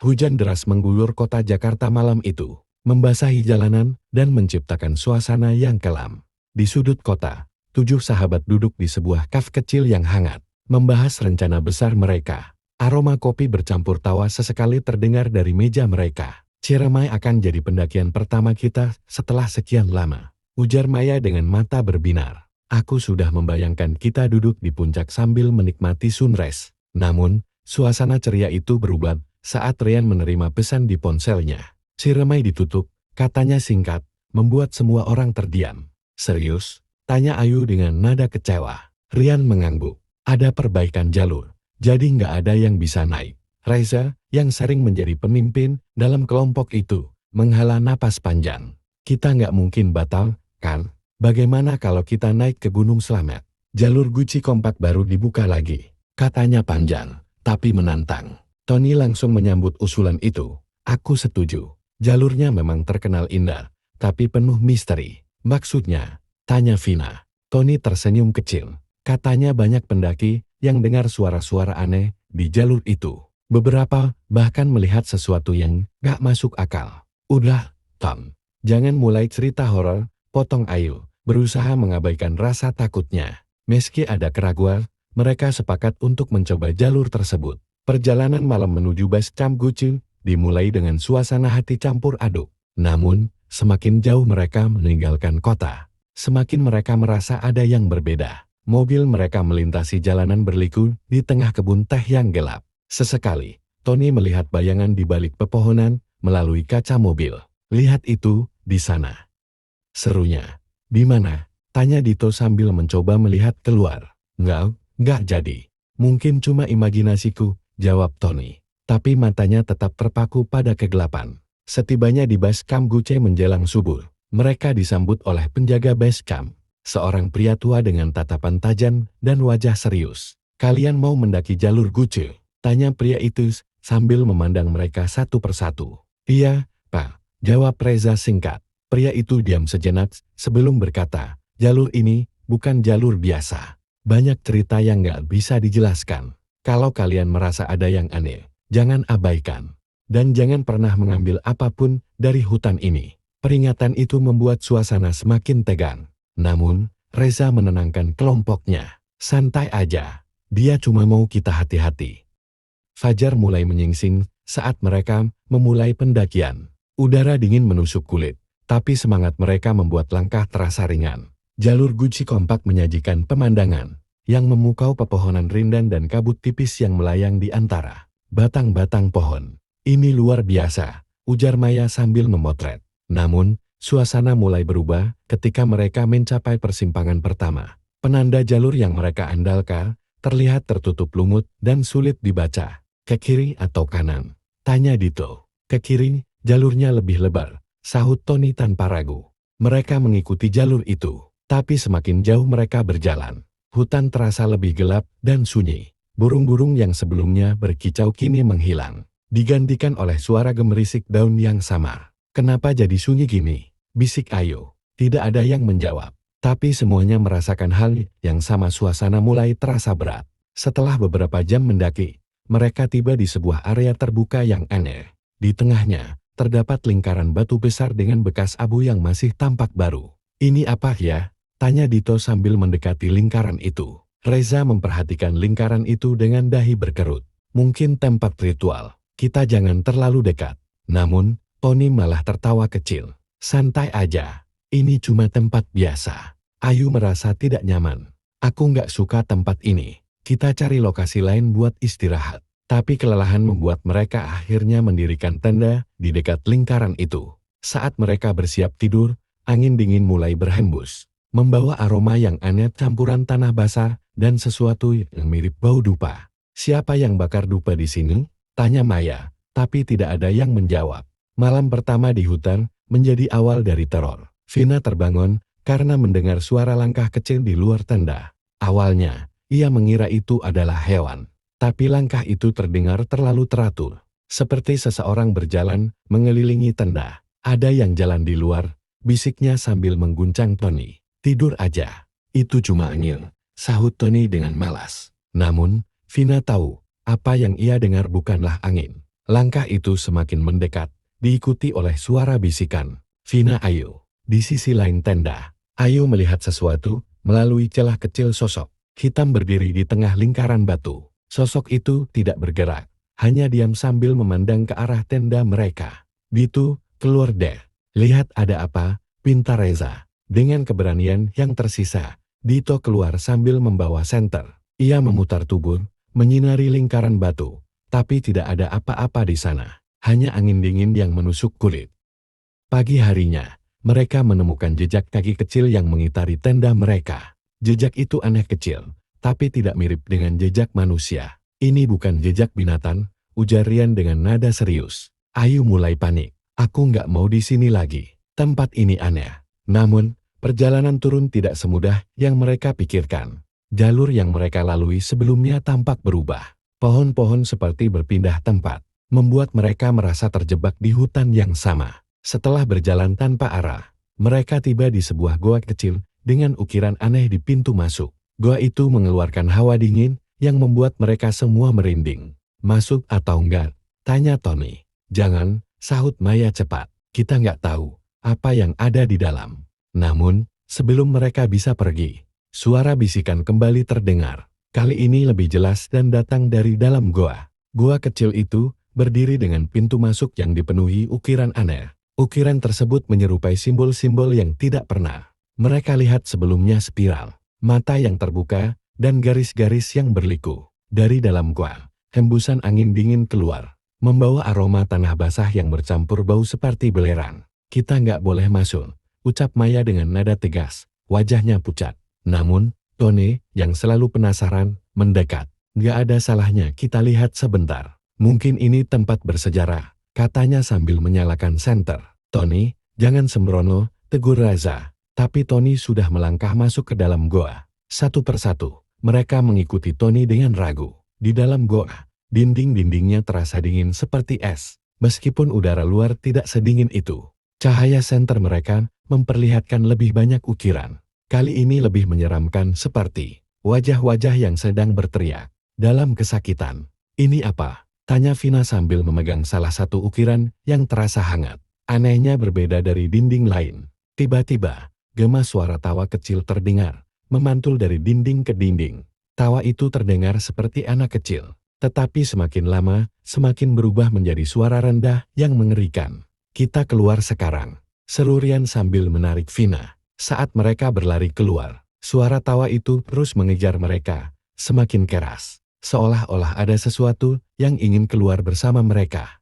Hujan deras mengguyur kota Jakarta malam itu, membasahi jalanan dan menciptakan suasana yang kelam. Di sudut kota, 7 sahabat duduk di sebuah kafe kecil yang hangat, membahas rencana besar mereka. Aroma kopi bercampur tawa sesekali terdengar dari meja mereka. "Ciremai akan jadi pendakian pertama kita setelah sekian lama," ujar Maya dengan mata berbinar. "Aku sudah membayangkan kita duduk di puncak sambil menikmati sunrise." Namun, suasana ceria itu berubah saat Rian menerima pesan di ponselnya. "Ciremai ditutup," katanya singkat, membuat semua orang terdiam. "Serius?" tanya Ayu dengan nada kecewa. Rian mengangguk. "Ada perbaikan jalur, jadi nggak ada yang bisa naik." Reza, yang sering menjadi pemimpin dalam kelompok itu, menghela napas panjang. "Kita nggak mungkin batal, kan? Bagaimana kalau kita naik ke Gunung Slamet? Jalur Guci Kompak baru dibuka lagi," katanya panjang, tapi menantang. Tony langsung menyambut usulan itu. "Aku setuju. Jalurnya memang terkenal indah, tapi penuh misteri." "Maksudnya?" tanya Vina. Tony tersenyum kecil. "Katanya banyak pendaki yang dengar suara-suara aneh di jalur itu. Beberapa bahkan melihat sesuatu yang gak masuk akal." "Udah, Tom. Jangan mulai cerita horor," potong Ayu, berusaha mengabaikan rasa takutnya. Meski ada keraguan, mereka sepakat untuk mencoba jalur tersebut. Perjalanan malam menuju base camp Guci dimulai dengan suasana hati campur aduk. Namun, semakin jauh mereka meninggalkan kota, semakin mereka merasa ada yang berbeda. Mobil mereka melintasi jalanan berliku di tengah kebun teh yang gelap. Sesekali, Tony melihat bayangan di balik pepohonan melalui kaca mobil. "Lihat itu, di sana," serunya. "Di mana?" tanya Dito sambil mencoba melihat keluar. Nggak jadi. "Mungkin cuma imajinasiku," jawab Tony. Tapi matanya tetap terpaku pada kegelapan. Setibanya di base camp Guci menjelang subuh, mereka disambut oleh penjaga base camp, seorang pria tua dengan tatapan tajam dan wajah serius. "Kalian mau mendaki jalur Guci?" tanya pria itu sambil memandang mereka satu persatu. "Iya, Pak," jawab Reza singkat. Pria itu diam sejenak sebelum berkata, "Jalur ini bukan jalur biasa. Banyak cerita yang nggak bisa dijelaskan. Kalau kalian merasa ada yang aneh, jangan abaikan. Dan jangan pernah mengambil apapun dari hutan ini." Peringatan itu membuat suasana semakin tegang. Namun, Reza menenangkan kelompoknya. "Santai aja. Dia cuma mau kita hati-hati." Fajar mulai menyingsing saat mereka memulai pendakian. Udara dingin menusuk kulit, tapi semangat mereka membuat langkah terasa ringan. Jalur Guci Kompak menyajikan pemandangan yang memukau pepohonan rindang dan kabut tipis yang melayang di antara batang-batang pohon. "Ini luar biasa," ujar Maya sambil memotret. Namun, suasana mulai berubah ketika mereka mencapai persimpangan pertama. Penanda jalur yang mereka andalkan terlihat tertutup lumut dan sulit dibaca. "Ke kiri atau kanan?" tanya Dito. "Ke kiri, jalurnya lebih lebar," sahut Tony tanpa ragu. Mereka mengikuti jalur itu, tapi semakin jauh mereka berjalan, hutan terasa lebih gelap dan sunyi. Burung-burung yang sebelumnya berkicau kini menghilang, digantikan oleh suara gemerisik daun yang samar. "Kenapa jadi sunyi gini?" bisik Ayu. Tidak ada yang menjawab, tapi semuanya merasakan hal yang sama. Suasana mulai terasa berat. Setelah beberapa jam mendaki, mereka tiba di sebuah area terbuka yang aneh. Di tengahnya, terdapat lingkaran batu besar dengan bekas abu yang masih tampak baru. "Ini apa ya?" tanya Dito sambil mendekati lingkaran itu. Reza memperhatikan lingkaran itu dengan dahi berkerut. "Mungkin tempat ritual. Kita jangan terlalu dekat." Namun, Tony malah tertawa kecil. "Santai aja. Ini cuma tempat biasa." Ayu merasa tidak nyaman. "Aku nggak suka tempat ini. Kita cari lokasi lain buat istirahat." Tapi kelelahan membuat mereka akhirnya mendirikan tenda di dekat lingkaran itu. Saat mereka bersiap tidur, angin dingin mulai berhembus, membawa aroma yang aneh campuran tanah basah dan sesuatu yang mirip bau dupa. "Siapa yang bakar dupa di sini?" tanya Maya, tapi tidak ada yang menjawab. Malam pertama di hutan menjadi awal dari teror. Vina terbangun karena mendengar suara langkah kecil di luar tenda. Awalnya, ia mengira itu adalah hewan. Tapi langkah itu terdengar terlalu teratur, seperti seseorang berjalan mengelilingi tenda. "Ada yang jalan di luar," bisiknya sambil mengguncang Tony. "Tidur aja. Itu cuma angin," sahut Tony dengan malas. Namun, Vina tahu, apa yang ia dengar bukanlah angin. Langkah itu semakin mendekat, diikuti oleh suara bisikan. Vina, ayo. Di sisi lain tenda, Ayu melihat sesuatu melalui celah kecil. Sosok hitam berdiri di tengah lingkaran batu. Sosok itu tidak bergerak, hanya diam sambil memandang ke arah tenda mereka. Bitu, keluar deh. Lihat ada apa, pinta Reza. Dengan keberanian yang tersisa, Dito keluar sambil membawa senter. Ia memutar tubuh, menyinari lingkaran batu. Tapi tidak ada apa-apa di sana, hanya angin dingin yang menusuk kulit. Pagi harinya, mereka menemukan jejak kaki kecil yang mengitari tenda mereka. Jejak itu aneh kecil, tapi tidak mirip dengan jejak manusia. Ini bukan jejak binatang, ujar Rian dengan nada serius. Ayu mulai panik. Aku nggak mau di sini lagi. Tempat ini aneh. Namun, perjalanan turun tidak semudah yang mereka pikirkan. Jalur yang mereka lalui sebelumnya tampak berubah. Pohon-pohon seperti berpindah tempat, membuat mereka merasa terjebak di hutan yang sama. Setelah berjalan tanpa arah, mereka tiba di sebuah goa kecil dengan ukiran aneh di pintu masuk. Goa itu mengeluarkan hawa dingin yang membuat mereka semua merinding. Masuk atau enggak? Tanya Tony. Jangan, sahut Maya cepat. Kita nggak tahu apa yang ada di dalam. Namun, sebelum mereka bisa pergi, suara bisikan kembali terdengar. Kali ini lebih jelas dan datang dari dalam goa. Goa kecil itu berdiri dengan pintu masuk yang dipenuhi ukiran aneh. Ukiran tersebut menyerupai simbol-simbol yang tidak pernah mereka lihat sebelumnya. Spiral, mata yang terbuka, dan garis-garis yang berliku. Dari dalam goa, hembusan angin dingin keluar, membawa aroma tanah basah yang bercampur bau seperti belerang. Kita nggak boleh masuk, ucap Maya dengan nada tegas, wajahnya pucat. Namun, Tony, yang selalu penasaran, mendekat. Nggak ada salahnya kita lihat sebentar. Mungkin ini tempat bersejarah, katanya sambil menyalakan senter. Tony, jangan sembrono, tegur Reza. Tapi Tony sudah melangkah masuk ke dalam goa. Satu persatu, mereka mengikuti Tony dengan ragu. Di dalam goa, dinding-dindingnya terasa dingin seperti es. Meskipun udara luar tidak sedingin itu, cahaya senter mereka memperlihatkan lebih banyak ukiran. Kali ini lebih menyeramkan, seperti wajah-wajah yang sedang berteriak dalam kesakitan. Ini apa? Tanya Vina sambil memegang salah satu ukiran yang terasa hangat. Anehnya berbeda dari dinding lain. Tiba-tiba, gema suara tawa kecil terdengar, memantul dari dinding ke dinding. Tawa itu terdengar seperti anak kecil, tetapi semakin lama, semakin berubah menjadi suara rendah yang mengerikan. Kita keluar sekarang, seru Rian sambil menarik Vina. Saat mereka berlari keluar, suara tawa itu terus mengejar mereka, semakin keras, seolah-olah ada sesuatu yang ingin keluar bersama mereka.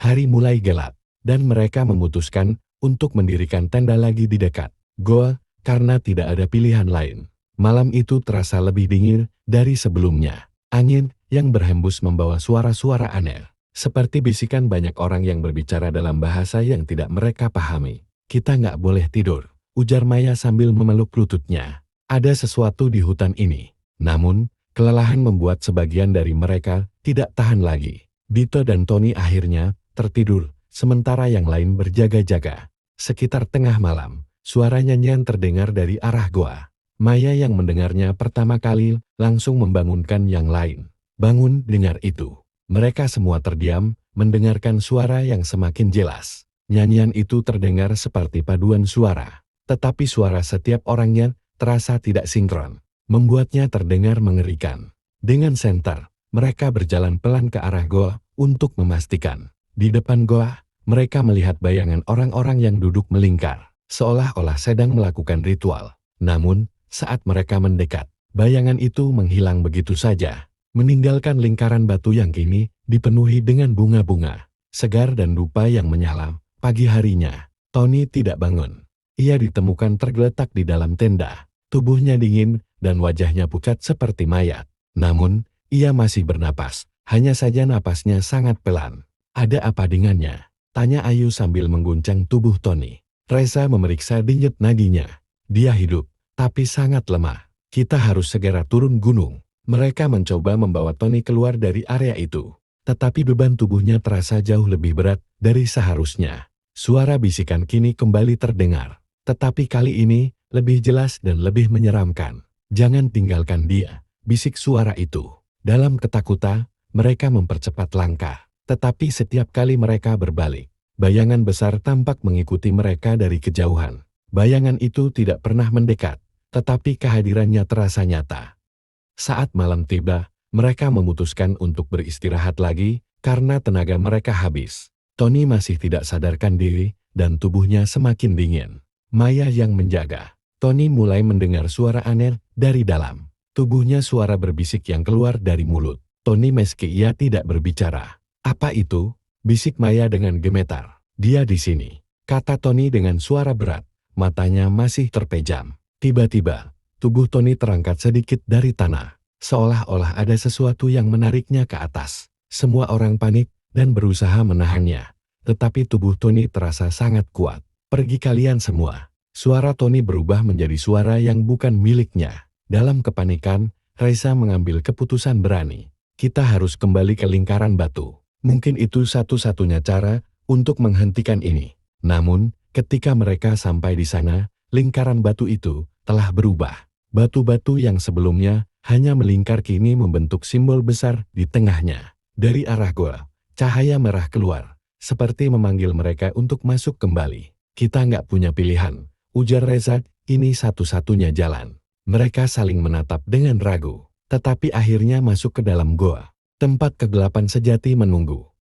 Hari mulai gelap, dan mereka memutuskan untuk mendirikan tenda lagi di dekat goa, karena tidak ada pilihan lain. Malam itu terasa lebih dingin dari sebelumnya. Angin yang berhembus membawa suara-suara aneh, seperti bisikan banyak orang yang berbicara dalam bahasa yang tidak mereka pahami. Kita nggak boleh tidur, ujar Maya sambil memeluk lututnya. Ada sesuatu di hutan ini. Namun, kelelahan membuat sebagian dari mereka tidak tahan lagi. Dito dan Tony akhirnya tertidur, sementara yang lain berjaga-jaga. Sekitar tengah malam, suara nyanyian terdengar dari arah goa. Maya yang mendengarnya pertama kali langsung membangunkan yang lain. Bangun, dengar itu. Mereka semua terdiam, mendengarkan suara yang semakin jelas. Nyanyian itu terdengar seperti paduan suara. Tetapi suara setiap orangnya terasa tidak sinkron, membuatnya terdengar mengerikan. Dengan senter, mereka berjalan pelan ke arah goa untuk memastikan. Di depan goa, mereka melihat bayangan orang-orang yang duduk melingkar, seolah-olah sedang melakukan ritual. Namun, saat mereka mendekat, bayangan itu menghilang begitu saja, meninggalkan lingkaran batu yang kini dipenuhi dengan bunga-bunga segar dan dupa yang menyala. Pagi harinya, Tony tidak bangun. Ia ditemukan tergeletak di dalam tenda, tubuhnya dingin dan wajahnya pucat seperti mayat. Namun, ia masih bernapas, hanya saja napasnya sangat pelan. Ada apa dengannya? Tanya Ayu sambil mengguncang tubuh Tony. Reza memeriksa denyut nadinya. Dia hidup, tapi sangat lemah. Kita harus segera turun gunung. Mereka mencoba membawa Tony keluar dari area itu. Tetapi beban tubuhnya terasa jauh lebih berat dari seharusnya. Suara bisikan kini kembali terdengar. Tetapi kali ini, lebih jelas dan lebih menyeramkan. Jangan tinggalkan dia, bisik suara itu. Dalam ketakutan, mereka mempercepat langkah. Tetapi setiap kali mereka berbalik, bayangan besar tampak mengikuti mereka dari kejauhan. Bayangan itu tidak pernah mendekat, tetapi kehadirannya terasa nyata. Saat malam tiba, mereka memutuskan untuk beristirahat lagi karena tenaga mereka habis. Tony masih tidak sadarkan diri dan tubuhnya semakin dingin. Maya yang menjaga. Tony mulai mendengar suara aneh dari dalam. Tubuhnya suara berbisik yang keluar dari mulut. Tony meski ia tidak berbicara. Apa itu? Bisik Maya dengan gemetar. Dia di sini, kata Tony dengan suara berat. Matanya masih terpejam. Tiba-tiba, tubuh Tony terangkat sedikit dari tanah. Seolah-olah ada sesuatu yang menariknya ke atas. Semua orang panik dan berusaha menahannya. Tetapi tubuh Tony terasa sangat kuat. Pergi kalian semua. Suara Tony berubah menjadi suara yang bukan miliknya. Dalam kepanikan, Raisa mengambil keputusan berani. Kita harus kembali ke lingkaran batu. Mungkin itu satu-satunya cara untuk menghentikan ini. Namun, ketika mereka sampai di sana, lingkaran batu itu telah berubah. Batu-batu yang sebelumnya hanya melingkar kini membentuk simbol besar di tengahnya. Dari arah gua, cahaya merah keluar, seperti memanggil mereka untuk masuk kembali. Kita nggak punya pilihan, ujar Reza, ini satu-satunya jalan. Mereka saling menatap dengan ragu, tetapi akhirnya masuk ke dalam goa. Tempat kegelapan sejati menunggu.